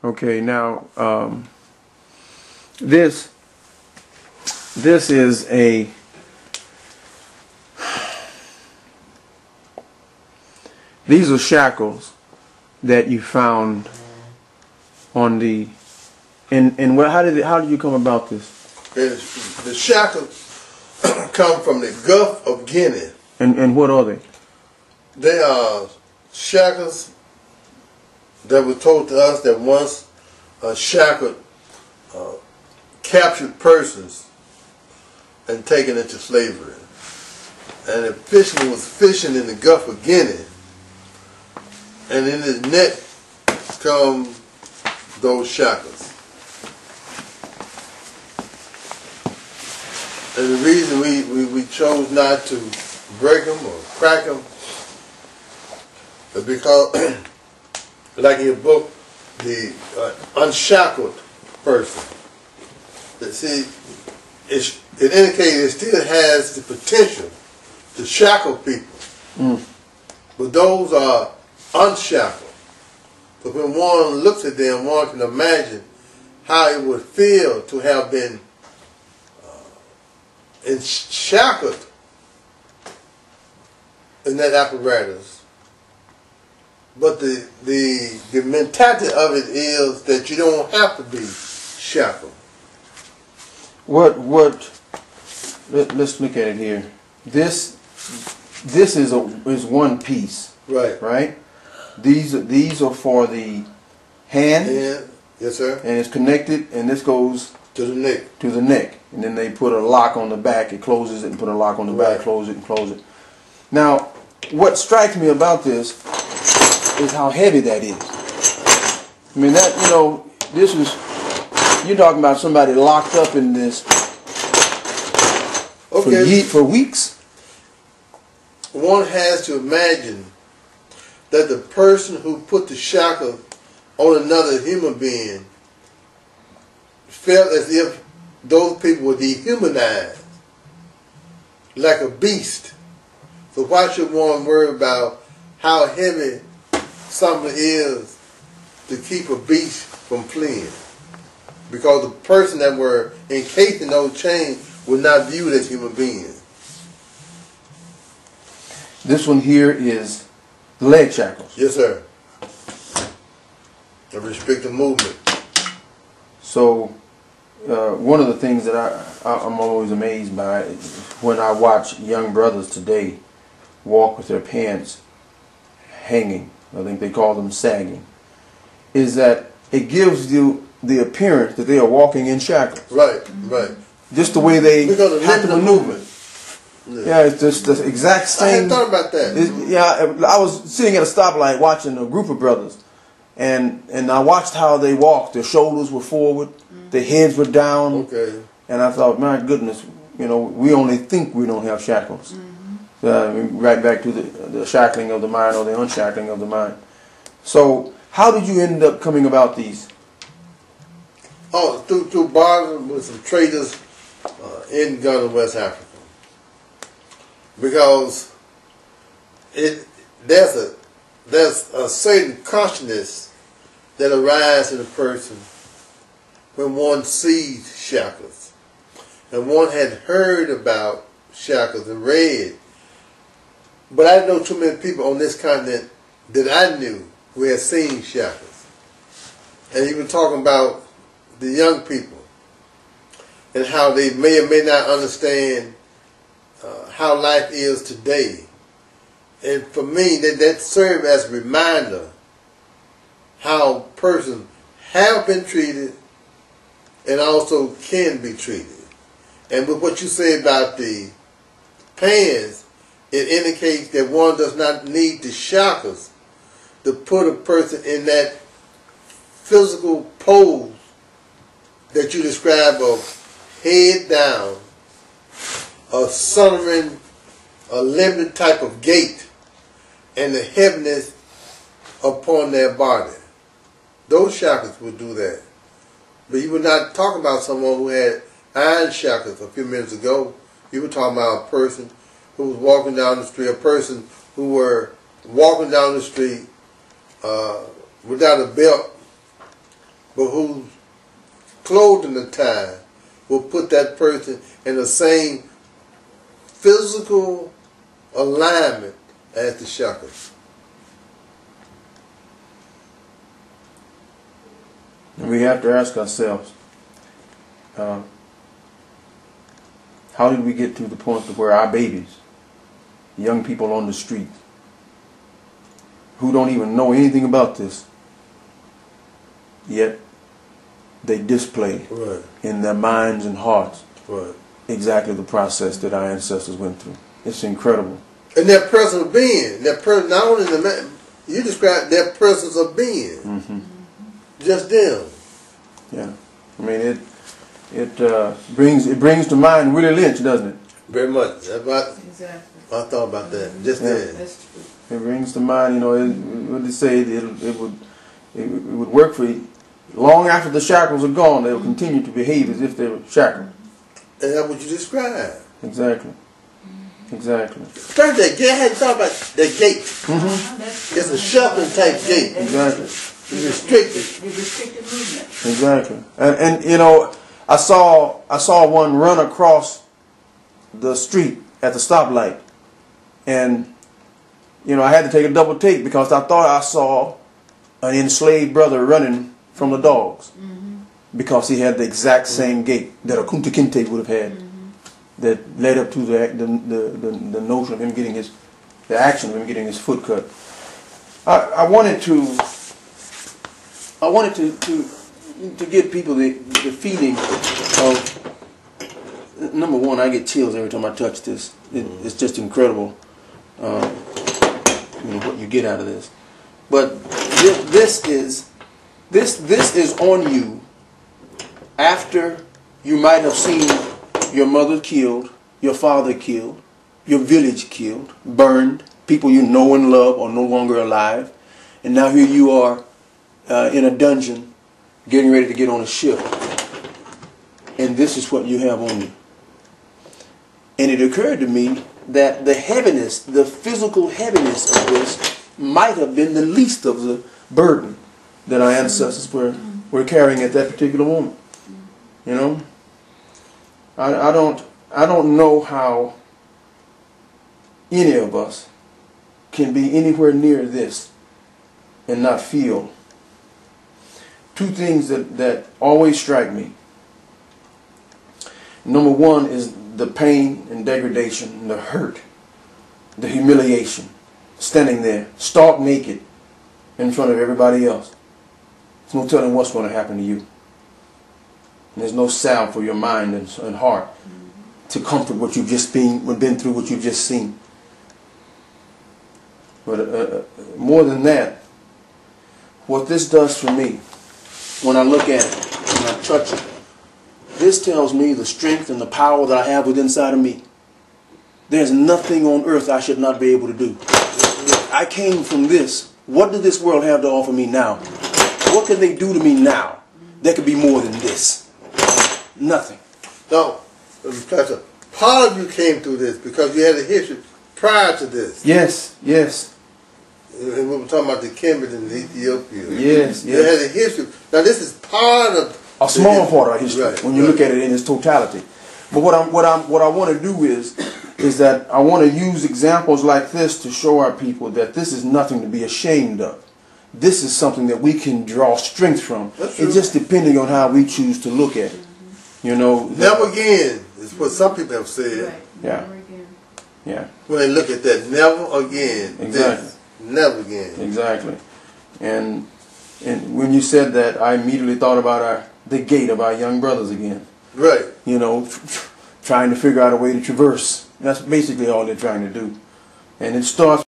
Okay, now this is a these are shackles that you found on the and how did you come about this? The shackles come from the Gulf of Guinea. And what are they? They are shackles that were told to us that once shackled captured persons and taken into slavery. And the fisherman was fishing in the Gulf of Guinea, and in his net come those shackles. And the reason we chose not to break them or crack them is because, like in your book, the unshackled person, see, it indicates it still has the potential to shackle people. But those are unshackled. So when one looks at them, one can imagine how it would feel to have been shackled in that apparatus. But the mentality of it is that you don't have to be shackled. Let's look at it here. This is one piece. Right. Right? These are for the hand. And, yes, sir. And it's connected, and this goes to the neck. To the neck. And then they put a lock on the back, it closes it, and put a lock on the back, close it and close it. Now, what strikes me about this is how heavy that is. I mean, that, you know, this is, you're talking about somebody locked up in this for weeks. One has to imagine that the person who put the shackle on another human being felt as if those people were dehumanized, like a beast. So why should one worry about how heavy something is to keep a beast from fleeing? Because the person that were encased in those chains were not viewed as human beings. This one here is leg shackles. Yes, sir. A restricted movement. So, one of the things that I'm always amazed by is when I watch young brothers today walk with their pants hanging, I think they call them sagging, is that it gives you the appearance that they are walking in shackles. Right, right. Just the way they have to maneuver. Yeah, it's just the exact same. I hadn't thought about that. Yeah, I was sitting at a stoplight watching a group of brothers, and I watched how they walked. Their shoulders were forward, their heads were down. Okay. And I thought, my goodness, you know, we only think we don't have shackles. Right back to the shackling of the mind or the unshackling of the mind. So, how did you end up coming about these? Oh, through bartering with some traders in Ghana, West Africa. Because there's a certain consciousness that arises in a person when one sees shackles. And one had heard about shackles and read. But I know too many people on this continent that I knew who had seen shackles. And you were talking about the young people and how they may or may not understand how life is today. And for me, that served as a reminder how persons have been treated and also can be treated. And with what you say about the pants, it indicates that one does not need the shackles to put a person in that physical pose that you describe of head down, a southern, a limited type of gait, and the heaviness upon their body. Those shackles would do that. But you were not talking about someone who had iron shackles a few minutes ago. You were talking about a person who was walking down the street, a person who were walking down the street without a belt but whose clothing attire will put that person in the same physical alignment as the shackles. And we have to ask ourselves, how did we get to the point of where our babies, young people on the street, who don't even know anything about this, yet they display in their minds and hearts exactly the process that our ancestors went through. It's incredible. And that presence of being, that person, not only the man, you described that presence of being, just them. Yeah, I mean it brings to mind Willie Lynch, doesn't it? Very much. Exactly. I thought about that just then. That's true. It brings to mind, you know, what they say, it would work for you. Long after the shackles are gone, they'll continue to behave as if they were shackled. And that's what you described. Exactly. Exactly. First, that gate, I hadn't thought about that gate. It's a shuffling type gate. Exactly. It's restricted. It's restricted movement. Exactly. And you know, I saw one run across the street at the stoplight, and you know, I had to take a double take because I thought I saw an enslaved brother running from the dogs, because he had the exact same gait that a Kunta Kinte would have had, that led up to the notion of him getting the action of him getting his foot cut. I wanted to give people the feeling of, number one, I get chills every time I touch this. It's just incredible, you know, what you get out of this. But this is on you after you might have seen your mother killed, your father killed, your village killed, burned, people you know and love are no longer alive, and now here you are in a dungeon getting ready to get on a ship, and this is what you have on you. And it occurred to me that the heaviness, the physical heaviness of this might have been the least of the burden that our ancestors were carrying at that particular moment. You know, I don't know how any of us can be anywhere near this and not feel. Two things that always strike me. Number one is the pain and degradation and the hurt, the humiliation, standing there stark naked in front of everybody else. There's no telling what's going to happen to you. And there's no salve for your mind and heart to comfort what you've just been through, what you've just seen. But more than that, what this does for me, when I look at it, when I touch it, this tells me the strength and the power that I have within inside of me. There's nothing on earth I should not be able to do. I came from this. What does this world have to offer me now? What can they do to me now that could be more than this? Nothing. No, Pastor, part of you came through this because you had a history prior to this. Yes, yes. And we were talking about the Kemet in Ethiopia. Yes, yes. You had a history. Now this is part of a small part of our history, right, when you look at it in its totality. But what I want to do is that I want to use examples like this to show our people that this is nothing to be ashamed of. This is something that we can draw strength from. It's just depending on how we choose to look at it. You know, never again is what some people have said. Right. Yeah. Never again. Yeah. When they look at that, never again. Exactly. This, never again. Exactly. And when you said that, I immediately thought about the gait of our young brothers again. Right. You know, trying to figure out a way to traverse. That's basically all they're trying to do. And it starts